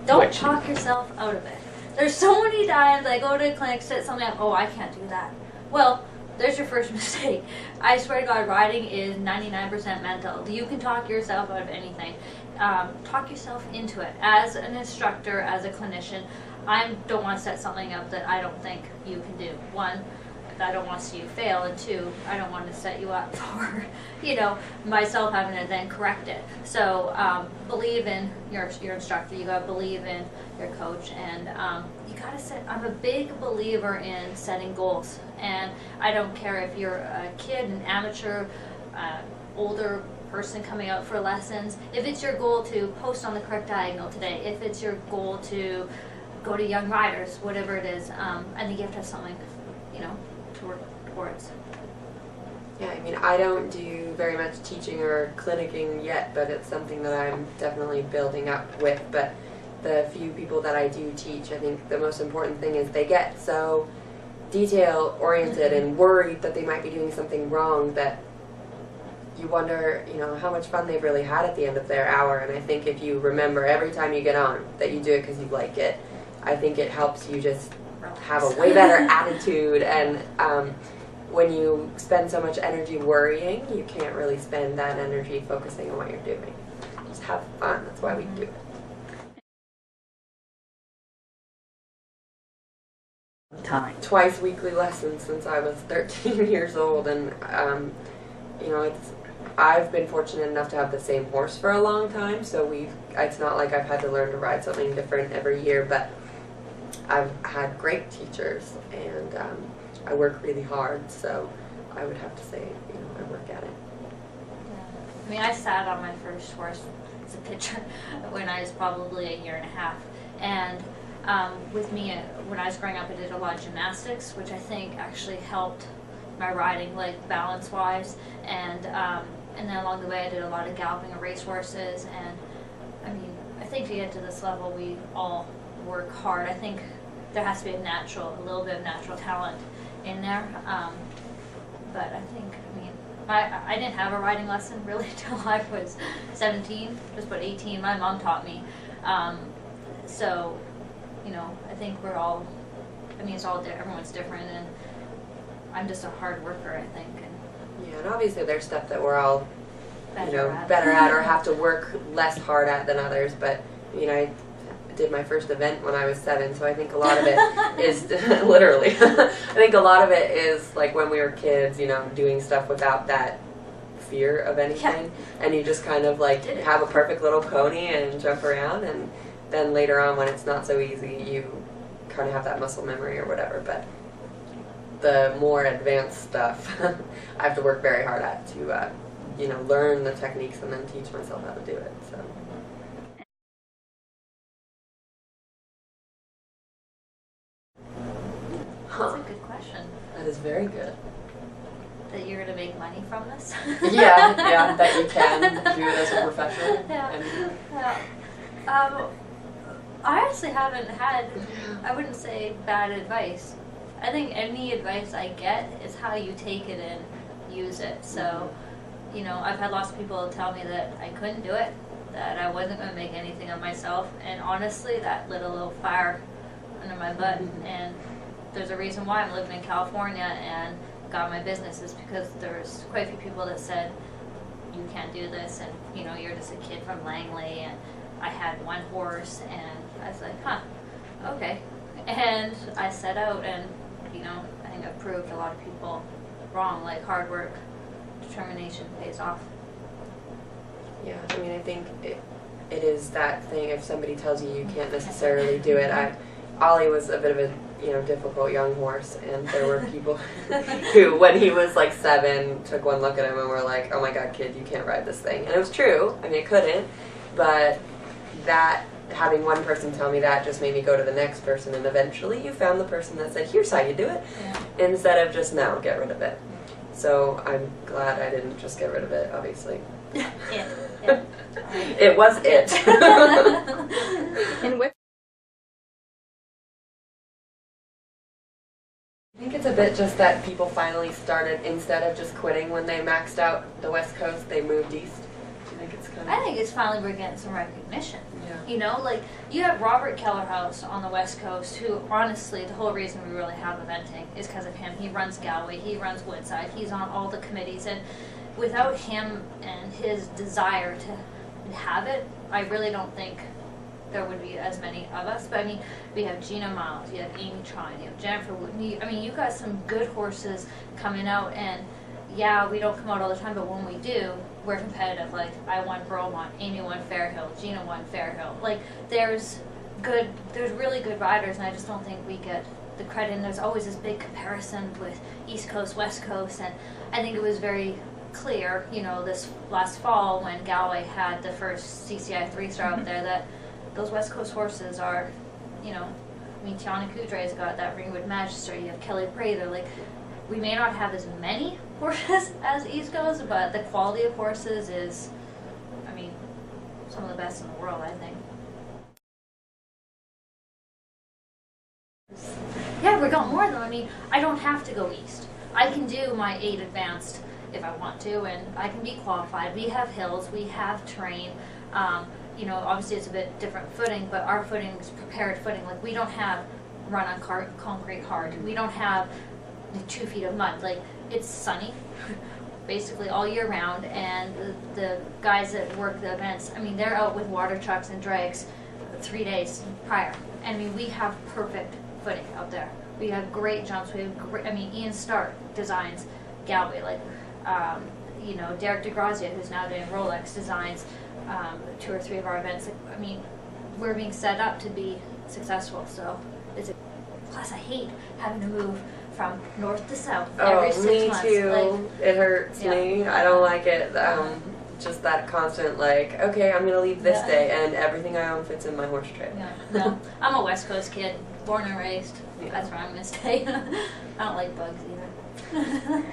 Don't talk yourself out of it. There's so many times I go to a clinic, set something up, oh, I can't do that. Well, there's your first mistake. I swear to God, riding is 99% mental. You can talk yourself out of anything. Talk yourself into it. As an instructor, as a clinician, I don't want to set something up that I don't think you can do. One, I don't want to see you fail, and two, I don't want to set you up for, myself having to then correct it. So believe in your instructor. You got to believe in your coach, and you got to set. I'm a big believer in setting goals, and I don't care if you're a kid, an amateur, older person coming out for lessons. If it's your goal to post on the correct diagonal today, if it's your goal to go to young riders, whatever it is, I think you have to have something, to work towards. Yeah, I mean, I don't do very much teaching or clinicking yet, but it's something that I'm definitely building up with. But the few people that I do teach, I think the most important thing is they get so detail-oriented and worried that they might be doing something wrong that you wonder, how much fun they've really had at the end of their hour. And I think if you remember every time you get on that you do it because you like it, I think it helps you just have a way better attitude. And when you spend so much energy worrying, you can't really spend that energy focusing on what you're doing. Just have fun. That's why we do it. Twice weekly lessons since I was 13 years old, and I've been fortunate enough to have the same horse for a long time, so it's not like I've had to learn to ride something different every year, but I've had great teachers, and I work really hard, so I would have to say, I work at it. Yeah. I mean, I sat on my first horse as a pitcher when I was probably a year and a half, and with me, when I was growing up, I did a lot of gymnastics, which I think actually helped my riding, like balance-wise, and then along the way I did a lot of galloping of racehorses, and I mean, I think to get to this level, we all work hard. I think there has to be a little bit of natural talent in there, but I think, I didn't have a riding lesson really till I was 17, just about 18. My mom taught me, so, I think we're all, it's all everyone's different, and I'm just a hard worker, I think. Yeah, and obviously there's stuff that we're all, better at or have to work less hard at than others, but, I did my first event when I was 7, so I think a lot of it is, literally, I think a lot of it is like when we were kids, doing stuff without that fear of anything, and you just kind of like have a perfect little pony and jump around, and then later on when it's not so easy, you kind of have that muscle memory or whatever, but the more advanced stuff I have to work very hard at to, learn the techniques and then teach myself how to do it. So. That's a good question. That is very good. That you're going to make money from this? yeah, that you can do it as a profession. Yeah. I actually haven't had, I wouldn't say bad advice. I think any advice I get is how you take it and use it. So, I've had lots of people tell me that I couldn't do it, that I wasn't going to make anything of myself, and honestly, that lit a little fire under my butt. And there's a reason why I'm living in California and got my business, is because there's quite a few people that said, you can't do this, and you're just a kid from Langley, and I had one horse, and I was like, okay. And I set out, and I think I've proved a lot of people wrong, like hard work, determination pays off. Yeah, I think it is that thing, if somebody tells you you can't necessarily do it. Ollie was a bit of a difficult young horse, and there were people who, when he was like 7, took one look at him and were like, oh my god, kid, you can't ride this thing. And it was true, I couldn't, but having one person tell me that just made me go to the next person, and eventually you found the person that said, here's how you do it, instead of just, no, get rid of it. So I'm glad I didn't just get rid of it, obviously. It was it. And I think it's a bit just that people finally started, instead of just quitting when they maxed out the West Coast, they moved east to think it's kind of... I think it's finally we're getting some recognition. Yeah. You know, like, you have Robert Kellerhouse on the West Coast, who, honestly, the whole reason we really have eventing is because of him. He runs Galway, he runs Woodside, he's on all the committees, and without him and his desire to have it, I really don't think there would be as many of us. But I mean, we have Gina Miles, you have Amy Trine, you have Jennifer Wood. I mean, you got some good horses coming out, and yeah, we don't come out all the time, but when we do, we're competitive. Like, I won Bromont, Amy won Fairhill, Gina won Fairhill. Like, there's really good riders, and I just don't think we get the credit. And there's always this big comparison with East Coast, West Coast, and I think it was very clear, you know, this last fall when Galway had the first CCI 3-star out there, that those West Coast horses are, you know, I mean, Tiana Coudre's got that Ringwood Magister, you have Kelly Prather. Like, we may not have as many horses as East Coast, but the quality of horses is, I mean, some of the best in the world, I think. Yeah, we got more of them. I mean, I don't have to go east. I can do my 8 advanced if I want to, and I can be qualified. We have hills, we have terrain. You know, obviously it's a bit different footing, but our footing is prepared footing. Like, we don't have run on concrete hard. We don't have the 2 feet of mud. Like, it's sunny basically all year round, and the guys that work the events, I mean, they're out with water trucks and drags 3 days prior. I mean, we have perfect footing out there. We have great jumps. We have great, I mean, Ian Stark designs Galway. Like, you know, Derek DeGrazia, who's now doing Rolex, designs 2 or 3 of our events. Like, I mean, we're being set up to be successful. So it's plus I hate having to move from north to south every 6 months. Me too. Like, it hurts me. I don't like it. Just that constant, like, okay, I'm gonna leave this day, and everything I own fits in my horse trade. Yeah. No, I'm a West Coast kid, born and raised. Yeah. That's where I'm gonna stay. I don't like bugs either.